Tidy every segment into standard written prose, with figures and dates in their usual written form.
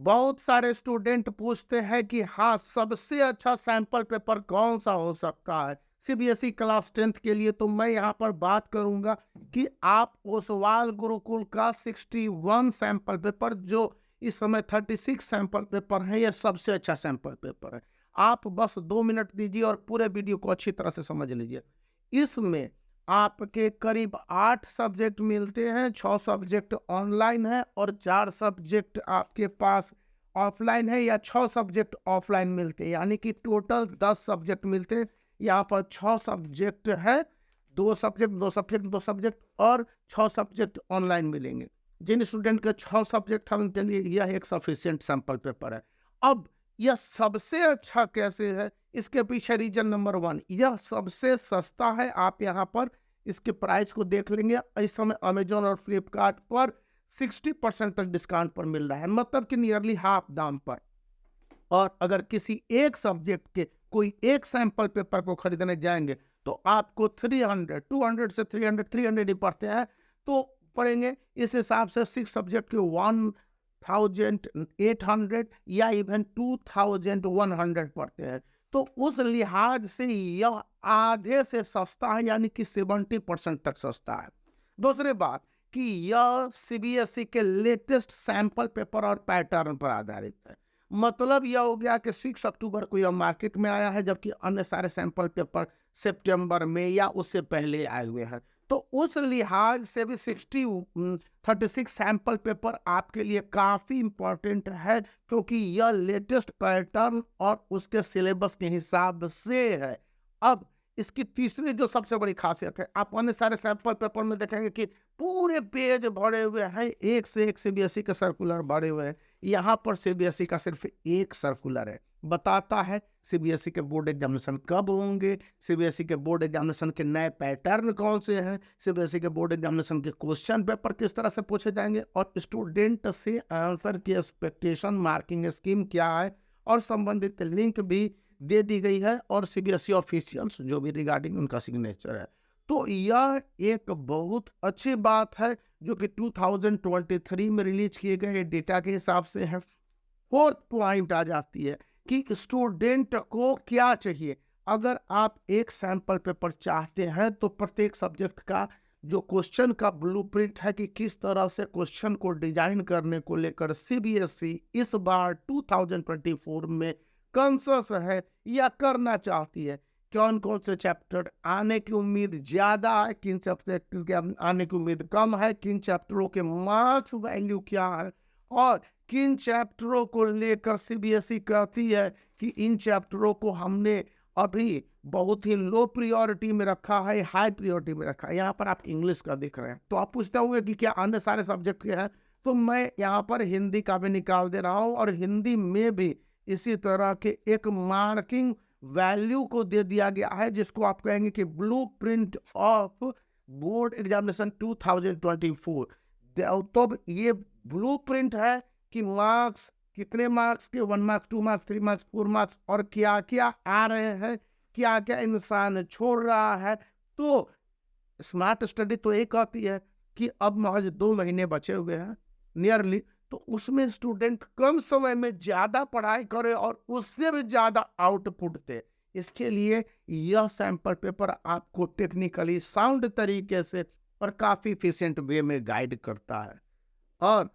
बहुत सारे स्टूडेंट पूछते हैं कि हाँ, सबसे अच्छा सैंपल पेपर कौन सा हो सकता है सीबीएसई क्लास 10th के लिए। तो मैं यहाँ पर बात करूंगा कि आप ओसवाल गुरुकुल का 61 सैंपल पेपर, जो इस समय 36 सैंपल पेपर है, यह सबसे अच्छा सैंपल पेपर है। आप बस 2 मिनट दीजिए और पूरे वीडियो को अच्छी तरह से समझ लीजिए। इसमें आपके करीब 8 सब्जेक्ट मिलते हैं, 6 सब्जेक्ट ऑनलाइन है और 4 सब्जेक्ट आपके पास ऑफलाइन है, या 6 सब्जेक्ट ऑफलाइन मिलते हैं, यानी कि टोटल 10 सब्जेक्ट मिलते हैं। यहाँ पर 6 सब्जेक्ट है, 2 सब्जेक्ट 2 सब्जेक्ट 2 सब्जेक्ट और 6 सब्जेक्ट ऑनलाइन मिलेंगे। जिन स्टूडेंट के 6 सब्जेक्ट हैं उनके लिए यह एक सफिशिएंट सैंपल पेपर है। अब यह सबसे अच्छा कैसे है, इसके पीछे रीजन नंबर 1, यह सबसे सस्ता है। आप यहाँ पर इसके प्राइस को देख लेंगे, इस समय अमेजोन और फ्लिपकार्ट पर 60% तक डिस्काउंट पर मिल रहा है, मतलब कि नियरली हाफ दाम पर। और अगर किसी एक सब्जेक्ट के कोई एक सैंपल पेपर को खरीदने जाएंगे तो आपको 300 200 से 300 ही पड़ते हैं, तो पड़ेंगे इस हिसाब से 6 सब्जेक्ट के 1800 या इवन 2100 पड़ते हैं। तो उस लिहाज से यह आधे से सस्ता है, यानी कि 70% तक सस्ता है। दूसरी बात कि यह सीबीएसई के लेटेस्ट सैंपल पेपर और पैटर्न पर आधारित है। मतलब यह हो गया कि 6 अक्टूबर को यह मार्केट में आया है, जबकि अन्य सारे सैंपल पेपर सितंबर में या उससे पहले आए हुए हैं। तो उस लिहाज से भी 36 सैंपल पेपर आपके लिए काफ़ी इम्पोर्टेंट है, क्योंकि यह लेटेस्ट पैटर्न और उसके सिलेबस के हिसाब से है। अब इसकी तीसरी जो सबसे बड़ी खासियत है, आप अन्य सारे सैंपल पेपर में देखेंगे कि पूरे पेज भरे हुए हैं, एक से एक सीबीएसई के सर्कुलर भरे हुए हैं। यहाँ पर सीबीएसई का सिर्फ एक सर्कुलर है, बताता है सीबीएसई के बोर्ड एग्जामिनेशन कब होंगे, सीबीएसई के बोर्ड एग्जामिनेशन के नए पैटर्न कौन से हैं, सीबीएसई के बोर्ड एग्जामिनेशन के क्वेश्चन पेपर किस तरह से पूछे जाएंगे, और स्टूडेंट से आंसर की एक्सपेक्टेशन मार्किंग स्कीम क्या है, और संबंधित लिंक भी दे दी गई है, और सीबीएसई ऑफिशियल्स जो भी रिगार्डिंग उनका सिग्नेचर है। तो यह एक बहुत अच्छी बात है जो कि 2023 में रिलीज किए गए डेटा के हिसाब से है। फोर्थ पॉइंट आ जाती है कि स्टूडेंट को क्या चाहिए। अगर आप एक सैंपल पेपर चाहते हैं तो प्रत्येक सब्जेक्ट का जो क्वेश्चन का ब्लूप्रिंट है कि किस तरह से क्वेश्चन को डिजाइन करने को लेकर सीबीएसई इस बार 2024 में कॉन्शियस है या करना चाहती है। कौन कौन से चैप्टर आने की उम्मीद ज़्यादा है, किन चैप्टर के आने की उम्मीद कम है, किन चैप्टरों के मार्क्स वैल्यू क्या है, और किन चैप्टरों को लेकर सीबीएसई कहती है कि इन चैप्टरों को हमने अभी बहुत ही लो प्रायोरिटी में रखा है, हाई प्रायोरिटी में रखा है। यहाँ पर आप इंग्लिश का देख रहे हैं, तो आप पूछते होंगे कि क्या अन्य सारे सब्जेक्ट के हैं, तो मैं यहाँ पर हिंदी का भी निकाल दे रहा हूँ, और हिंदी में भी इसी तरह के एक मार्किंग वैल्यू को दे दिया गया है, जिसको आप कहेंगे कि blue print of board examination 2024। तो ये ब्लू प्रिंट है कि मार्क्स कितने मार्क्स के, 1 मार्क्स 2 मार्क्स 3 मार्क्स 4 मार्क्स, और क्या क्या आ रहे हैं, क्या क्या इंसान छोड़ रहा है। तो स्मार्ट स्टडी तो एक आती है कि अब महज 2 महीने बचे हुए हैं नियरली, तो उसमें स्टूडेंट कम समय में ज़्यादा पढ़ाई करे और उससे भी ज़्यादा आउटपुट दे। इसके लिए यह सैंपल पेपर आपको टेक्निकली साउंड तरीके से और काफ़ी इफिशिएंट वे में गाइड करता है। और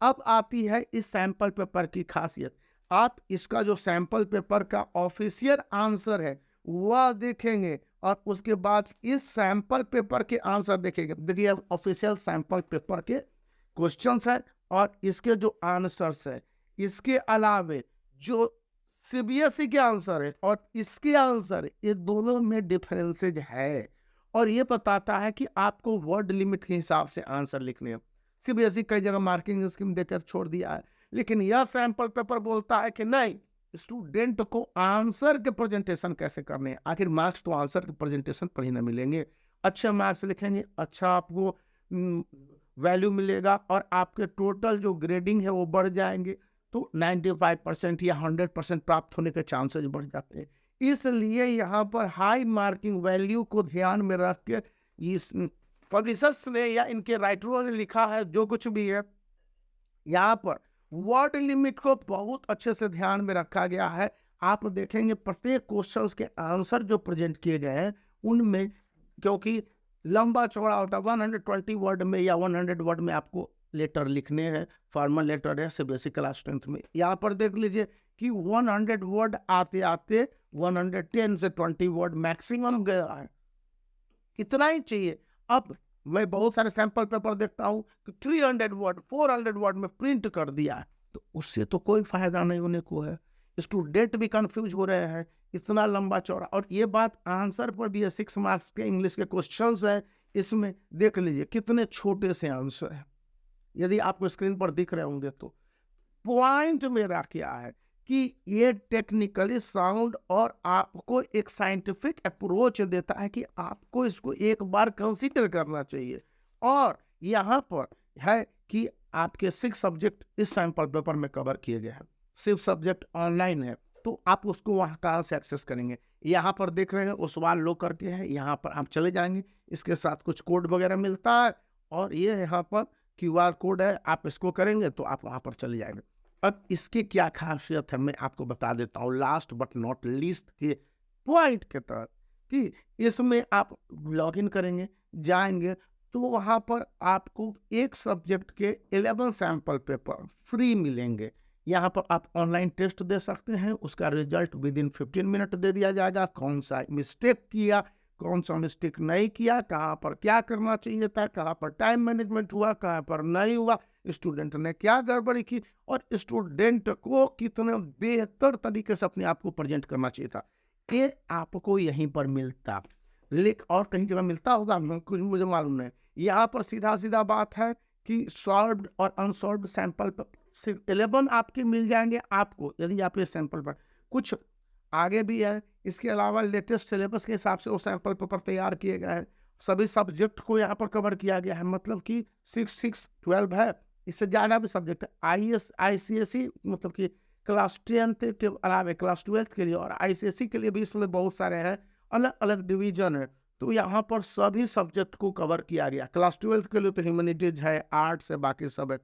अब आती है इस सैंपल पेपर की खासियत। आप इसका जो सैंपल पेपर का ऑफिशियल आंसर है वह देखेंगे, और उसके बाद इस सैंपल पेपर के आंसर देखेंगे। देखिए, ऑफिशियल सैंपल पेपर के क्वेश्चंस हैं और इसके जो आंसर्स है, इसके अलावे जो सीबीएसई के आंसर है और इसके आंसर है, ये दोनों में डिफरेंसेज है, और ये बताता है कि आपको वर्ड लिमिट के हिसाब से आंसर लिखने हैं। सीबीएसई कई जगह मार्किंग स्कीम देकर छोड़ दिया है, लेकिन यह सैंपल पेपर बोलता है कि नहीं, स्टूडेंट को आंसर के प्रेजेंटेशन कैसे करने हैं। आखिर मार्क्स तो आंसर के प्रेजेंटेशन पर ही ना मिलेंगे। अच्छे मार्क्स लिखेंगे, अच्छा आपको वैल्यू मिलेगा, और आपके टोटल जो ग्रेडिंग है वो बढ़ जाएंगे, तो 95% या 100% प्राप्त होने के चांसेस बढ़ जाते हैं। इसलिए यहाँ पर हाई मार्किंग वैल्यू को ध्यान में रख के इस पब्लिशर्स ने या इनके राइटरों ने लिखा है, जो कुछ भी है यहाँ पर वर्ड लिमिट को बहुत अच्छे से ध्यान में रखा गया है। आप देखेंगे प्रत्येक क्वेश्चंस के आंसर जो प्रेजेंट किए गए हैं उनमें, क्योंकि लंबा चौड़ा होता है, 120 वर्ड में या 100 वर्ड में आपको लेटर लिखने हैं, फॉर्मल लेटर है सीबीएसई क्लास स्ट्रेंथ में। यहाँ पर देख लीजिए कि 100 वर्ड आते आते 110 से 20 वर्ड मैक्सिमम गया है, इतना ही चाहिए। अब मैं बहुत सारे सैंपल पेपर देखता हूँ कि 300 वर्ड 400 वर्ड में प्रिंट कर दिया है, तो उससे तो कोई फायदा नहीं होने को है। स्टूडेंट भी कंफ्यूज हो रहे हैं, इतना लंबा चौड़ा। और ये बात आंसर पर भी है, 6 मार्क्स के इंग्लिश के क्वेश्चंस हैं, इसमें देख लीजिए कितने छोटे से आंसर है, यदि आपको स्क्रीन पर दिख रहे होंगे तो। पॉइंट मेरा क्या है कि ये टेक्निकली साउंड और आपको एक साइंटिफिक अप्रोच देता है कि आपको इसको एक बार कंसीडर करना चाहिए। और यहाँ पर है कि आपके 6 सब्जेक्ट इस सैंपल पेपर में कवर किए गए हैं, सिर्फ सब्जेक्ट ऑनलाइन है, तो आप उसको वहाँ कहाँ से एक्सेस करेंगे। यहाँ पर देख रहे हैं वो सवाल लो करके है, यहाँ पर आप चले जाएंगे, इसके साथ कुछ कोड वगैरह मिलता है और ये यहाँ पर QR कोड है, आप इसको करेंगे तो आप वहाँ पर चले जाएंगे। अब इसकी क्या खासियत है मैं आपको बता देता हूँ लास्ट बट नॉट लीस्ट के पॉइंट के तहत, कि इसमें आप लॉगिन करेंगे, जाएंगे तो वहाँ पर आपको एक सब्जेक्ट के 11 सैंपल पेपर फ्री मिलेंगे। यहाँ पर आप ऑनलाइन टेस्ट दे सकते हैं, उसका रिजल्ट विद इन 15 मिनट दे दिया जाएगा। कौन सा मिस्टेक किया, कौन सा मिस्टेक नहीं किया, कहाँ पर क्या करना चाहिए था, कहाँ पर टाइम मैनेजमेंट हुआ, कहाँ पर नहीं हुआ, स्टूडेंट ने क्या गड़बड़ी की, और स्टूडेंट को कितने बेहतर तरीके से अपने आप को प्रेजेंट करना चाहिए था, ये आपको यहीं पर मिलता। और कहीं जगह मिलता होगा कुछ मुझे मालूम नहीं। यहाँ पर सीधा सीधा बात है कि सॉल्व्ड और अनसॉल्व्ड सैंपल पर सिर्फ 11 आपके मिल जाएंगे आपको, यदि आप ये सैंपल पर। कुछ आगे भी है, इसके अलावा लेटेस्ट सिलेबस के हिसाब से वो सैंपल पेपर तैयार किए गए हैं, सभी सब्जेक्ट को यहाँ पर कवर किया गया है, मतलब कि 6-6-12 है, इससे ज़्यादा भी सब्जेक्ट है। ICSE मतलब कि क्लास 10th के अलावा क्लास 12th के लिए और ICSE के लिए भी इसमें बहुत सारे हैं, अलग अलग डिवीजन है, तो यहाँ पर सभी सब्जेक्ट को कवर किया गया। क्लास 12th के लिए तो ह्यूमैनिटीज है, आर्ट्स है, बाकी सब है।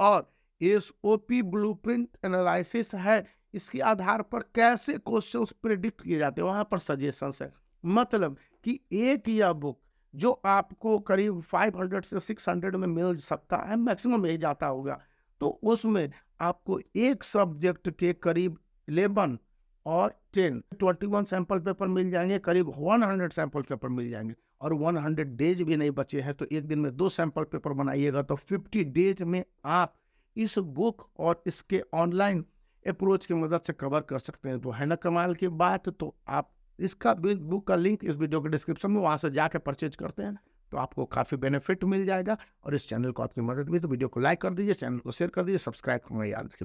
और SOP ब्लूप्रिंट एनालिसिस है, इसके आधार पर कैसे क्वेश्चंस प्रेडिक्ट किए जाते हैं, वहाँ पर सजेशंस है। मतलब कि एक यह बुक जो आपको करीब 500 से 600 में मिल सकता है, मैक्सिमम यही जाता होगा, तो उसमें आपको एक सब्जेक्ट के करीब 11 और 21 सैंपल पेपर मिल जाएंगे, करीब 100 सैंपल पेपर मिल जाएंगे। और 100 डेज भी नहीं बचे हैं, तो एक दिन में 2 सैंपल पेपर बनाइएगा तो 50 डेज में आप इस बुक और इसके ऑनलाइन अप्रोच की मदद से कवर कर सकते हैं। तो है ना कमाल की बात। तो आप इसका बुक का लिंक इस वीडियो के डिस्क्रिप्शन में, वहाँ से जाकर परचेज करते हैं तो आपको काफ़ी बेनिफिट मिल जाएगा। और इस चैनल को आपकी मदद भी, तो वीडियो को लाइक कर दीजिए, चैनल को शेयर कर दीजिए, सब्सक्राइब करना याद रखिए।